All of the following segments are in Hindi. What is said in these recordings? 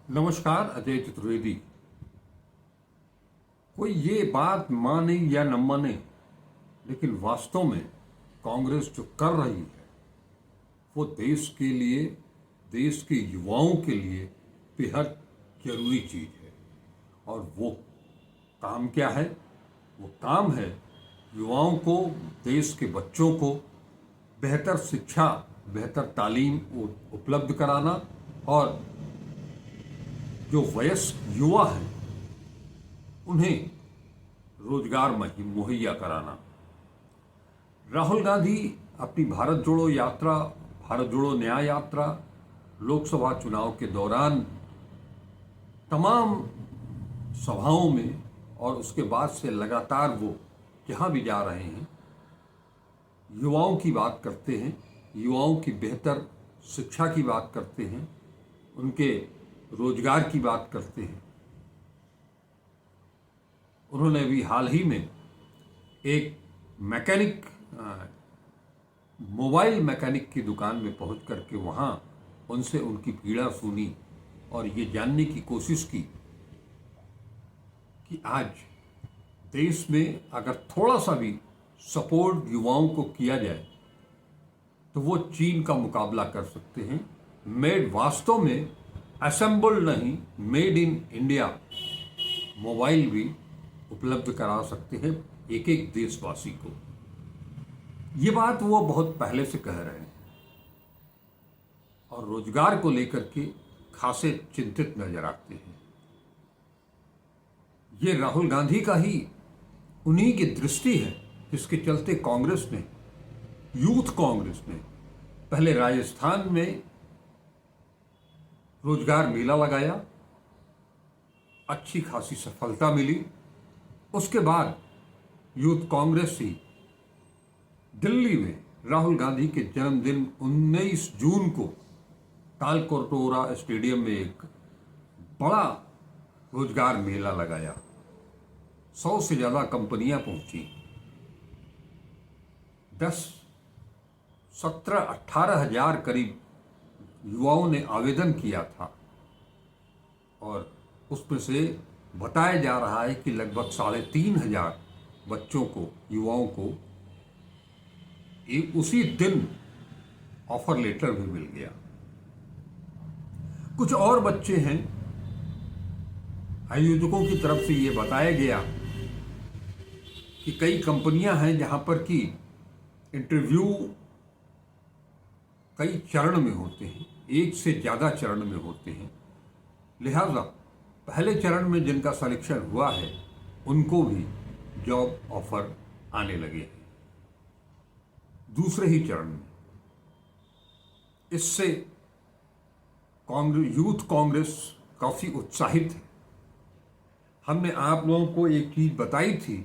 नमस्कार। अजय चतुर्वेदी। कोई ये बात माने या न माने, लेकिन वास्तव में कांग्रेस जो कर रही है वो देश के लिए, देश के युवाओं के लिए बेहद जरूरी चीज है। और वो काम क्या है? वो काम है युवाओं को, देश के बच्चों को बेहतर शिक्षा, बेहतर तालीम उपलब्ध कराना और जो वयस्क युवा हैं उन्हें रोजगार मुहैया कराना। राहुल गांधी अपनी भारत जोड़ो यात्रा, भारत जोड़ो न्याय यात्रा, लोकसभा चुनाव के दौरान तमाम सभाओं में और उसके बाद से लगातार वो जहां भी जा रहे हैं युवाओं की बात करते हैं, युवाओं की बेहतर शिक्षा की बात करते हैं, उनके रोजगार की बात करते हैं। उन्होंने अभी हाल ही में एक मैकेनिक, मोबाइल मैकेनिक की दुकान में पहुंच करके वहां उनसे उनकी पीड़ा सुनी और ये जानने की कोशिश की कि आज देश में अगर थोड़ा सा भी सपोर्ट युवाओं को किया जाए तो वो चीन का मुकाबला कर सकते हैं। मेड वास्तव में असेंबल्ड नहीं, मेड इन इंडिया मोबाइल भी उपलब्ध करा सकते हैं एक एक देशवासी को। ये बात वो बहुत पहले से कह रहे हैं और रोजगार को लेकर के खासे चिंतित नजर आते हैं। ये राहुल गांधी का ही उन्हीं की दृष्टि है जिसके चलते कांग्रेस ने, यूथ कांग्रेस ने पहले राजस्थान में रोजगार मेला लगाया, अच्छी खासी सफलता मिली। उसके बाद यूथ कांग्रेस ही दिल्ली में राहुल गांधी के जन्मदिन 19 जून को तालकटोरा स्टेडियम में एक बड़ा रोजगार मेला लगाया। 100 से ज्यादा कंपनियां पहुंची। 10, 17, 18 हजार करीब युवाओं ने आवेदन किया था और उसमें से बताया जा रहा है कि लगभग 3,500 बच्चों को, युवाओं को उसी दिन ऑफर लेटर भी मिल गया। कुछ और बच्चे हैं, आयोजकों की तरफ से ये बताया गया कि कई कंपनियां हैं जहां पर कि इंटरव्यू कई चरण में होते हैं, एक से ज्यादा चरण में होते हैं। लिहाजा पहले चरण में जिनका सिलेक्शन हुआ है उनको भी जॉब ऑफर आने लगे हैं दूसरे ही चरण में। इससे कांग्रेस, यूथ कांग्रेस काफी उत्साहित है। हमने आप लोगों को एक चीज बताई थी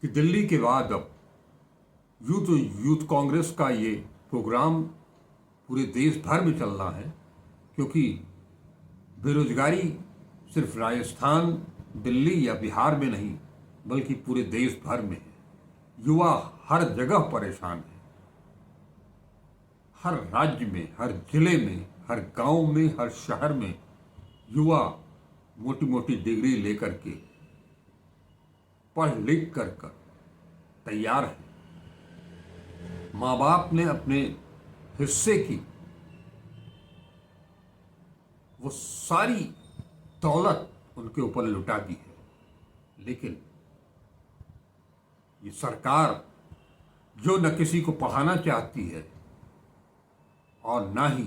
कि दिल्ली के बाद अब यूथ कांग्रेस का ये प्रोग्राम पूरे देश भर में चल रहा है, क्योंकि बेरोजगारी सिर्फ राजस्थान, दिल्ली या बिहार में नहीं बल्कि पूरे देश भर में है। युवा हर जगह परेशान है, हर राज्य में, हर जिले में, हर गांव में, हर शहर में युवा मोटी मोटी डिग्री लेकर के पढ़ लिख कर तैयार है। माँ बाप ने अपने हिस्से की वो सारी दौलत उनके ऊपर लुटा दी है, लेकिन ये सरकार जो न किसी को पढ़ाना चाहती है और ना ही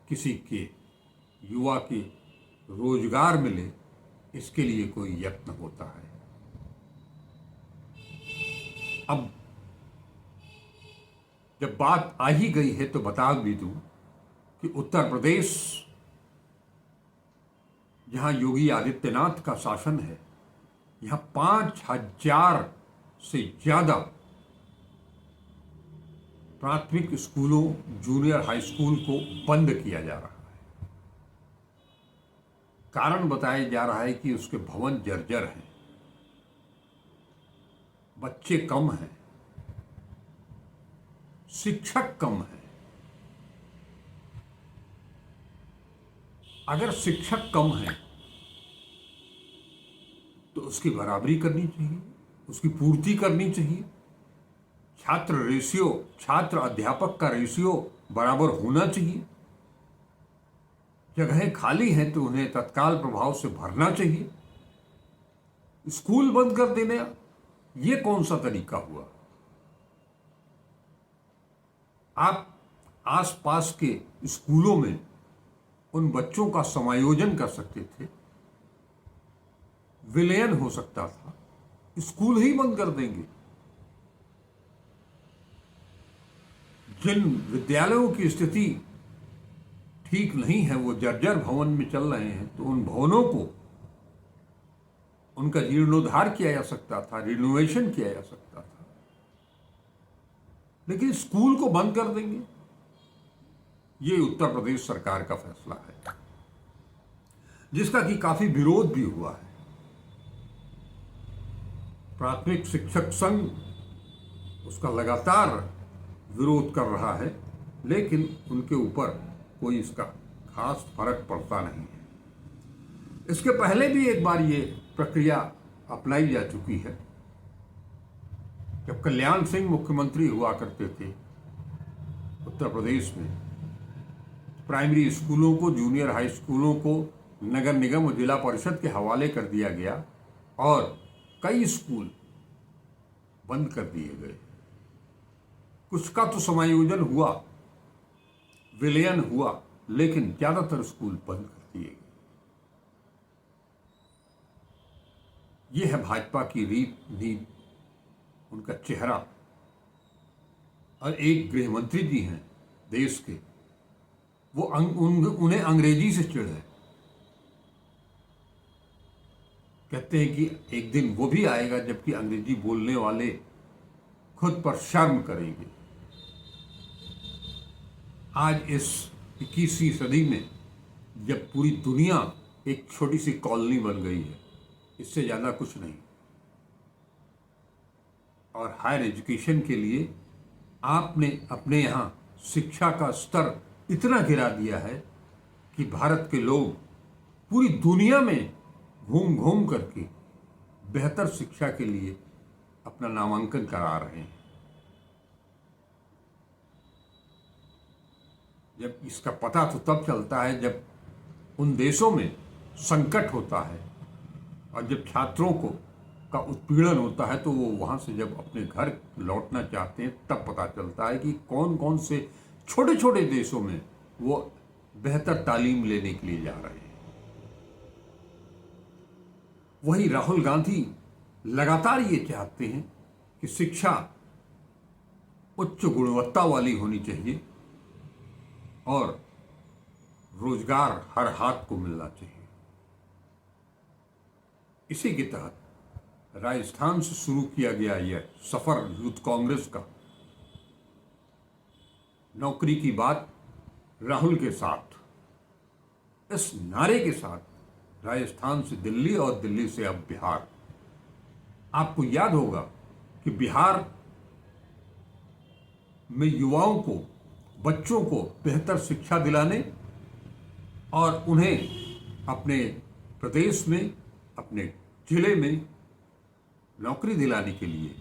किसी के युवा के रोजगार मिले, इसके लिए कोई यत्न होता है। अब जब बात आ ही गई है तो बता भी दूं कि उत्तर प्रदेश, जहां योगी आदित्यनाथ का शासन है, यहां 5,000 से ज्यादा प्राथमिक स्कूलों, जूनियर हाई स्कूल को बंद किया जा रहा है। कारण बताया जा रहा है कि उसके भवन जर्जर हैं, बच्चे कम हैं, शिक्षक कम हैं। अगर शिक्षक कम है तो उसकी बराबरी करनी चाहिए, उसकी पूर्ति करनी चाहिए। छात्र अध्यापक का रेशियो बराबर होना चाहिए। जगहें खाली हैं तो उन्हें तत्काल प्रभाव से भरना चाहिए। स्कूल बंद कर देने, ये कौन सा तरीका हुआ? आप आसपास के स्कूलों में उन बच्चों का समायोजन कर सकते थे, विलयन हो सकता था। स्कूल ही बंद कर देंगे। जिन विद्यालयों की स्थिति ठीक नहीं है, वो जर्जर भवन में चल रहे हैं, तो उन भवनों को उनका जीर्णोद्धार किया जा सकता था, रिनोवेशन किया जा सकता था। लेकिन स्कूल को बंद कर देंगे, ये उत्तर प्रदेश सरकार का फैसला है, जिसका कि काफी विरोध भी हुआ है। प्राथमिक शिक्षक संघ उसका लगातार विरोध कर रहा है, लेकिन उनके ऊपर कोई इसका खास फर्क पड़ता नहीं है। इसके पहले भी एक बार ये प्रक्रिया अपनाई जा चुकी है। जब कल्याण सिंह मुख्यमंत्री हुआ करते थे उत्तर प्रदेश में, प्राइमरी स्कूलों को, जूनियर हाई स्कूलों को नगर निगम और जिला परिषद के हवाले कर दिया गया और कई स्कूल बंद कर दिए गए। कुछ का तो समायोजन हुआ, विलयन हुआ, लेकिन ज्यादातर स्कूल बंद कर दिए गए। यह है भाजपा की रीत नीति, उनका चेहरा। और एक गृह मंत्री जी हैं देश के, वो उन्हें अंग्रेजी से चिढ़ है। कहते हैं कि एक दिन वो भी आएगा जबकि अंग्रेजी बोलने वाले खुद पर शर्म करेंगे। आज इस 21वीं सदी में जब पूरी दुनिया एक छोटी सी कॉलोनी बन गई है, इससे ज्यादा कुछ नहीं। और हायर एजुकेशन के लिए आपने अपने यहाँ शिक्षा का स्तर इतना गिरा दिया है कि भारत के लोग पूरी दुनिया में घूम घूम करके बेहतर शिक्षा के लिए अपना नामांकन करा रहे हैं। जब इसका पता तो तब चलता है जब उन देशों में संकट होता है और जब छात्रों को का उत्पीड़न होता है, तो वो वहाँ से जब अपने घर लौटना चाहते हैं तब पता चलता है कि कौन कौन से छोटे छोटे देशों में वो बेहतर तालीम लेने के लिए जा रहे हैं। वही राहुल गांधी लगातार ये चाहते हैं कि शिक्षा उच्च गुणवत्ता वाली होनी चाहिए और रोजगार हर हाथ को मिलना चाहिए। इसी के तहत राजस्थान से शुरू किया गया यह सफर यूथ कांग्रेस का, नौकरी की बात राहुल के साथ, इस नारे के साथ राजस्थान से दिल्ली और दिल्ली से अब बिहार। आपको याद होगा कि बिहार में युवाओं को, बच्चों को बेहतर शिक्षा दिलाने और उन्हें अपने प्रदेश में, अपने जिले में नौकरी दिलाने के लिए,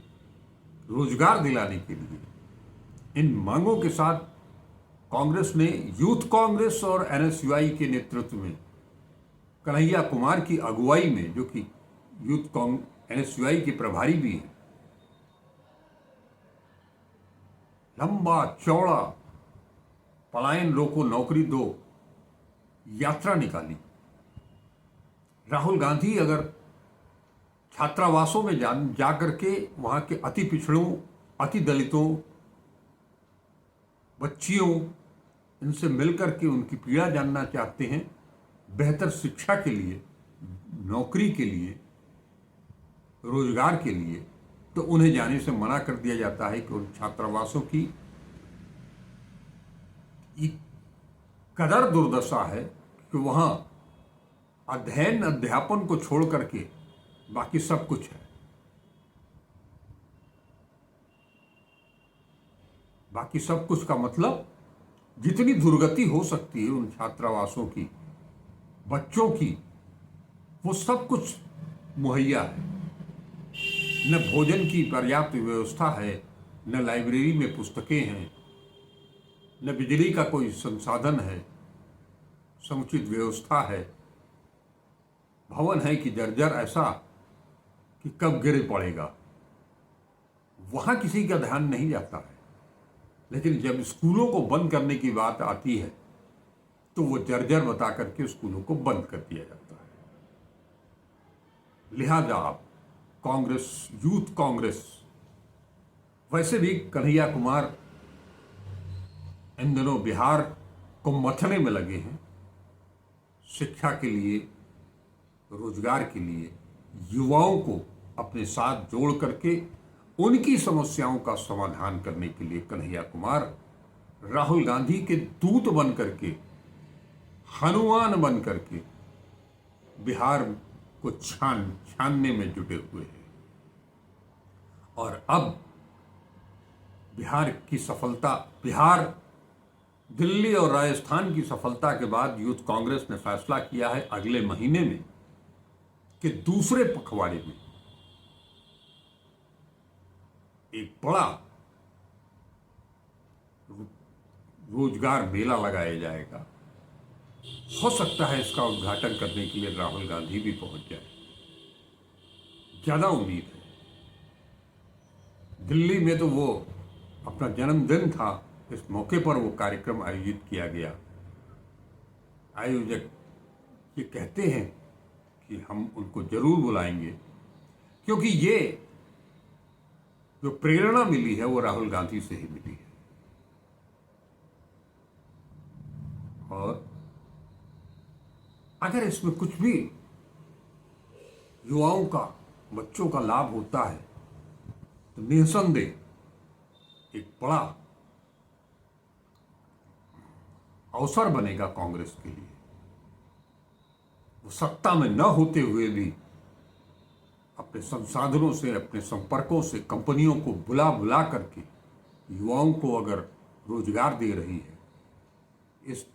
रोजगार दिलाने के लिए, इन मांगों के साथ कांग्रेस ने, यूथ कांग्रेस और एनएसयूआई के नेतृत्व में, कन्हैया कुमार की अगुवाई में, जो कि एनएसयूआई के प्रभारी भी हैं, लंबा चौड़ा पलायन रोको नौकरी दो यात्रा निकाली। राहुल गांधी अगर छात्रावासों में जा करके वहां के अति पिछड़ों, अति दलितों, बच्चियों, इनसे मिलकर के उनकी पीड़ा जानना चाहते हैं, बेहतर शिक्षा के लिए, नौकरी के लिए, रोजगार के लिए, तो उन्हें जाने से मना कर दिया जाता है कि उन छात्रावासों की कदर दुर्दशा है कि वहां अध्ययन अध्यापन को छोड़ करके बाकी सब कुछ है। बाकी सब कुछ का मतलब जितनी दुर्गति हो सकती है उन छात्रावासों की, बच्चों की, वो सब कुछ मुहैया है। न भोजन की पर्याप्त व्यवस्था है, न लाइब्रेरी में पुस्तकें हैं, न बिजली का कोई संसाधन है, समुचित व्यवस्था है। भवन है कि जर्जर ऐसा कि कब गिर पड़ेगा, वहां किसी का ध्यान नहीं जाता है। लेकिन जब स्कूलों को बंद करने की बात आती है तो वो जर्जर बता करके स्कूलों को बंद कर दिया जाता है। लिहाजा आप कांग्रेस, यूथ कांग्रेस, वैसे भी कन्हैया कुमार इन दिनों बिहार को मथने में लगे हैं, शिक्षा के लिए, रोजगार के लिए, युवाओं को अपने साथ जोड़ करके उनकी समस्याओं का समाधान करने के लिए कन्हैया कुमार राहुल गांधी के दूत बन करके, हनुमान बन करके बिहार को छानने में जुटे हुए हैं। और अब बिहार की सफलता, बिहार, दिल्ली और राजस्थान की सफलता के बाद यूथ कांग्रेस ने फैसला किया है अगले महीने में कि दूसरे पखवाड़े में एक बड़ा रोजगार मेला लगाया जाएगा। हो सकता है इसका उद्घाटन करने के लिए राहुल गांधी भी पहुंच जाए, ज्यादा उम्मीद है। दिल्ली में तो वो अपना जन्मदिन था, इस मौके पर वो कार्यक्रम आयोजित किया गया। आयोजक ये कहते हैं कि हम उनको जरूर बुलाएंगे, क्योंकि ये जो प्रेरणा मिली है वो राहुल गांधी से ही मिली है। और अगर इसमें कुछ भी युवाओं का, बच्चों का लाभ होता है तो निसंदेह एक बड़ा अवसर बनेगा कांग्रेस के लिए। वो सत्ता में न होते हुए भी अपने संसाधनों से, अपने संपर्कों से कंपनियों को बुला बुला करके युवाओं को अगर रोजगार दे रही है, इस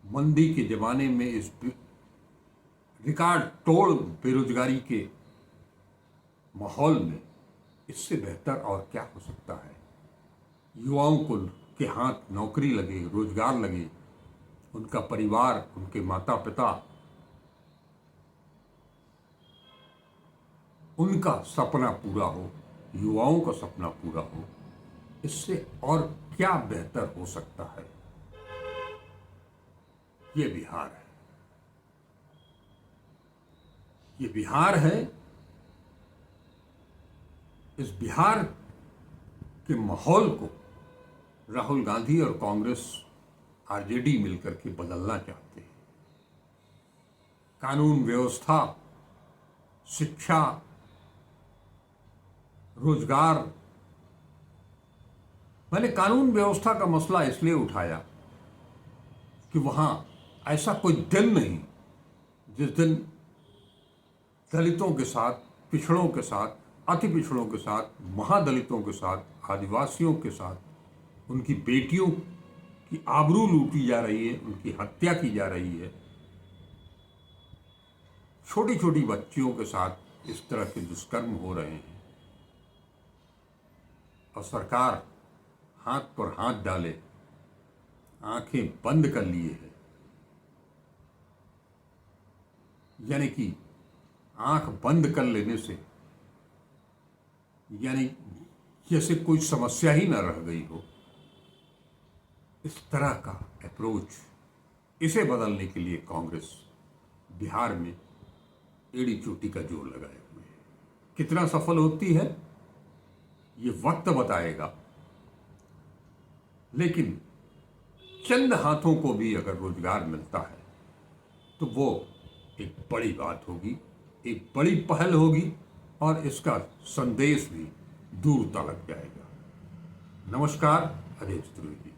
मंदी के जमाने में, इस रिकॉर्ड तोड़ बेरोजगारी के माहौल में, इससे बेहतर और क्या हो सकता है। युवाओं को के हाथ नौकरी लगे, रोजगार लगे, उनका परिवार, उनके माता पिता, उनका सपना पूरा हो, युवाओं का सपना पूरा हो, इससे और क्या बेहतर हो सकता है। ये बिहार है, ये बिहार है। इस बिहार के माहौल को राहुल गांधी और कांग्रेस, आरजेडी मिलकर के बदलना चाहते हैं। कानून व्यवस्था, शिक्षा, रोजगार। मैंने कानून व्यवस्था का मसला इसलिए उठाया कि वहां ऐसा कोई दिन नहीं जिस दिन दलितों के साथ, पिछड़ों के साथ, अति पिछड़ों के साथ, महादलितों के साथ, आदिवासियों के साथ, उनकी बेटियों की आबरू लूटी जा रही है, उनकी हत्या की जा रही है, छोटी छोटी बच्चियों के साथ इस तरह के दुष्कर्म हो रहे हैं, और सरकार हाथ पर हाथ डाले, आंखें बंद कर लिए है। यानी कि आंख बंद कर लेने से, यानी जैसे कोई समस्या ही ना रह गई हो, इस तरह का अप्रोच, इसे बदलने के लिए कांग्रेस बिहार में एड़ी चोटी का जोर लगाए हुए है। कितना सफल होती है ये वक्त बताएगा, लेकिन चंद हाथों को भी अगर रोजगार मिलता है तो वो एक बड़ी बात होगी, एक बड़ी पहल होगी, और इसका संदेश भी दूर तक जाएगा। नमस्कार, अजय चतुर्वेदी।